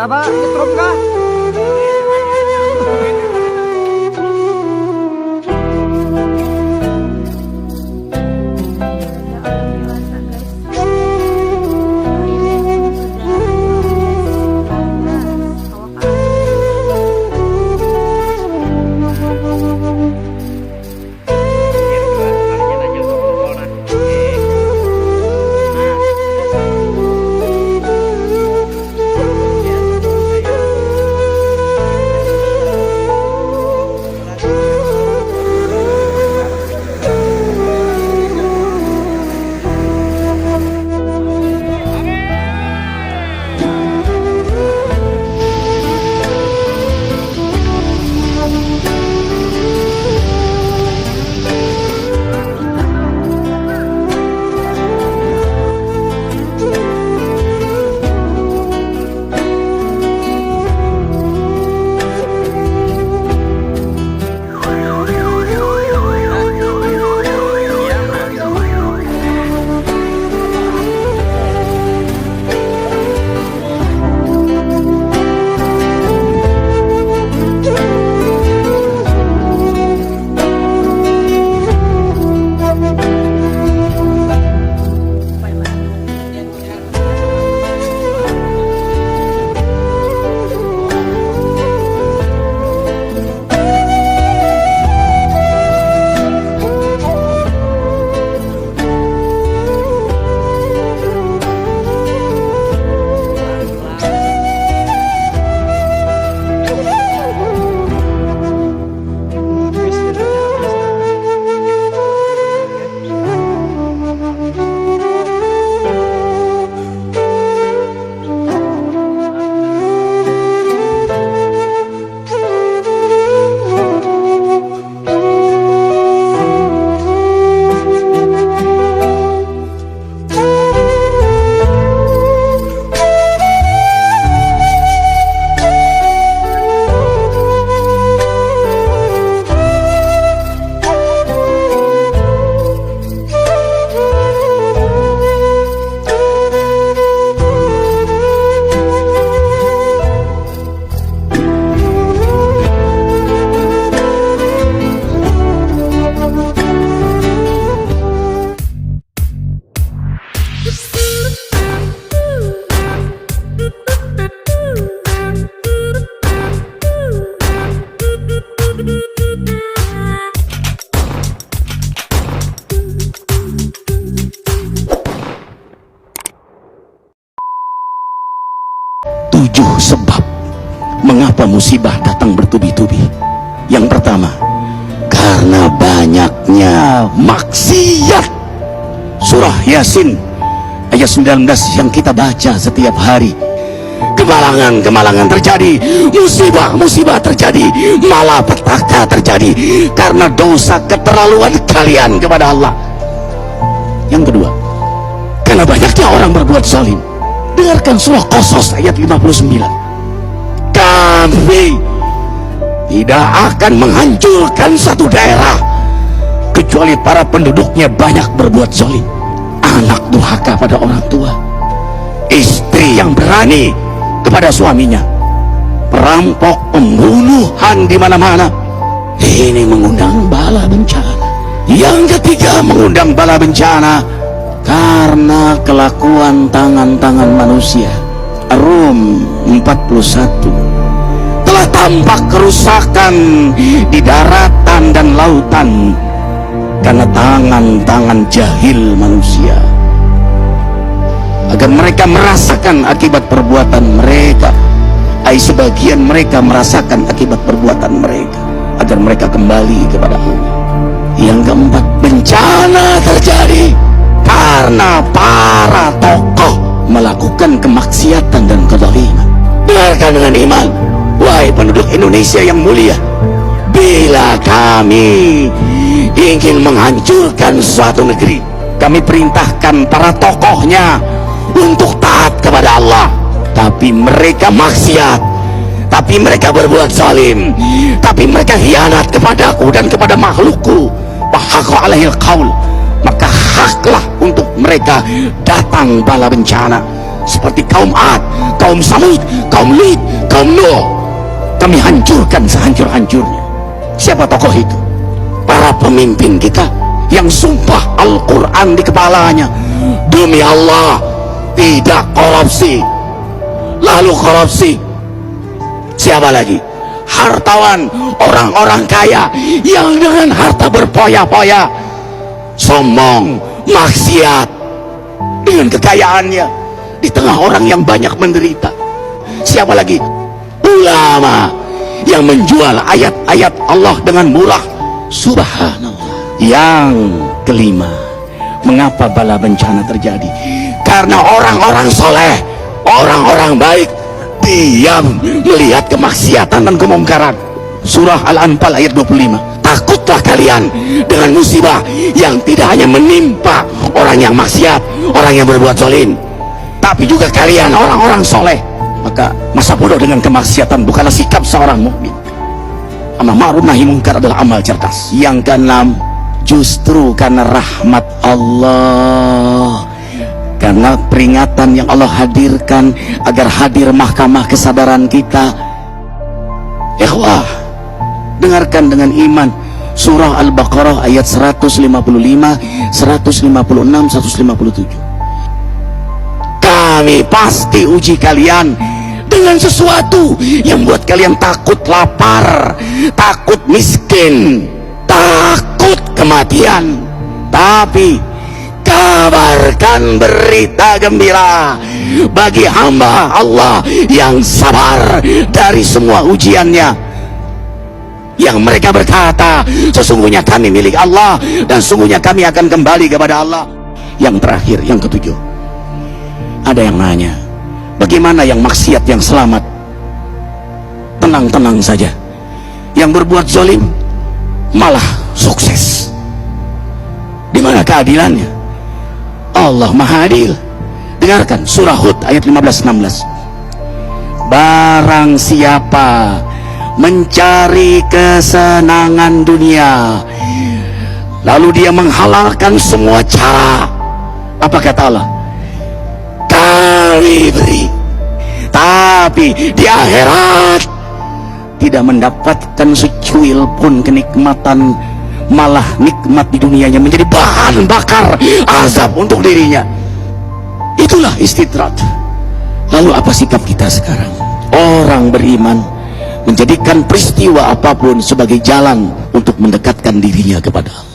Abah nyetrum kah? Tujuh sebab mengapa musibah datang bertubi-tubi. Yang pertama, karena banyaknya maksiat. Surah Yasin ayat 19 yang kita baca setiap hari. Kemalangan-kemalangan terjadi, musibah-musibah terjadi, malapetaka terjadi karena dosa keterlaluan kalian kepada Allah. Yang kedua, karena banyaknya orang berbuat zalim. Dengarkan surah Qasas ayat 59. Kami tidak akan menghancurkan satu daerah kecuali para penduduknya banyak berbuat zalim. Anak durhaka pada orang tua, istri yang berani kepada suaminya, perampok, pembunuhan di mana-mana. Ini mengundang bala bencana. Yang ketiga, mengundang bala bencana karena kelakuan tangan-tangan manusia. Rum 41. Telah tampak kerusakan di daratan dan lautan karena tangan-tangan jahil manusia, agar mereka merasakan akibat perbuatan mereka. Sebagian mereka merasakan akibat perbuatan mereka, agar mereka kembali kepada Allah. Yang keempat, bencana terjadi karena para tokoh melakukan kemaksiatan dan kezaliman. Dengarkan dengan iman, wahai penduduk Indonesia yang mulia, bila kami ingin menghancurkan suatu negeri, kami perintahkan para tokohnya untuk taat kepada Allah, tapi mereka maksiat, tapi mereka berbuat zalim, tapi mereka khianat kepadaku dan kepada makhlukku. Fahaqa alaihil qaul, maka haklah untuk mereka datang bala bencana. seperti kaum Ad, kaum Samud, kaum Lut, kaum Nuh. Kami hancurkan sehancur-hancurnya. Siapa tokoh itu? Para pemimpin kita yang sumpah Al-Quran di kepalanya, demi Allah tidak korupsi. Lalu korupsi. Siapa lagi? Hartawan, orang-orang kaya yang dengan harta berpoya-poya sombong, maksiat dengan kekayaannya di tengah orang yang banyak menderita. Siapa lagi? Ulama yang menjual ayat-ayat Allah dengan murah. Subhanallah. Yang kelima, mengapa bala bencana terjadi? Karena orang-orang soleh, orang-orang baik diam melihat kemaksiatan dan kemungkaran. Surah Al-Anfal ayat 25. Takutlah kalian dengan musibah yang tidak hanya menimpa orang yang maksiat, orang yang berbuat zalim, tapi juga kalian orang-orang soleh. Maka masa bodoh dengan kemaksiatan bukanlah sikap seorang mukmin. Amar ma'ruf nahi munkar adalah amal cerdas. Yang keenam, justru karena rahmat Allah, karena peringatan yang Allah hadirkan agar hadir mahkamah kesadaran kita. Ikhwah, dengarkan dengan iman surah Al-Baqarah ayat 155, 156, 157. Kami pasti uji kalian dengan sesuatu yang buat kalian takut lapar, takut miskin, takut kematian. Tapi kabarkan berita gembira bagi hamba Allah yang sabar dari semua ujiannya, yang mereka berkata, sesungguhnya kami milik Allah dan sungguhnya kami akan kembali kepada Allah. Yang terakhir, yang ketujuh, ada yang nanya, bagaimana yang maksiat yang selamat? Tenang-tenang saja. Yang berbuat zalim malah sukses. Di mana keadilannya? Allah Maha Adil. Dengarkan surah Hud ayat 15-16. Barang siapa mencari kesenangan dunia lalu dia menghalalkan semua cara, apa kata Allah? Kami beri, tapi di akhirat tidak mendapatkan secuil pun kenikmatan, malah nikmat di dunianya menjadi bahan bakar azab untuk dirinya. Itulah istidrat. Lalu apa sikap kita sekarang? Orang beriman menjadikan peristiwa apapun sebagai jalan untuk mendekatkan dirinya kepada Allah.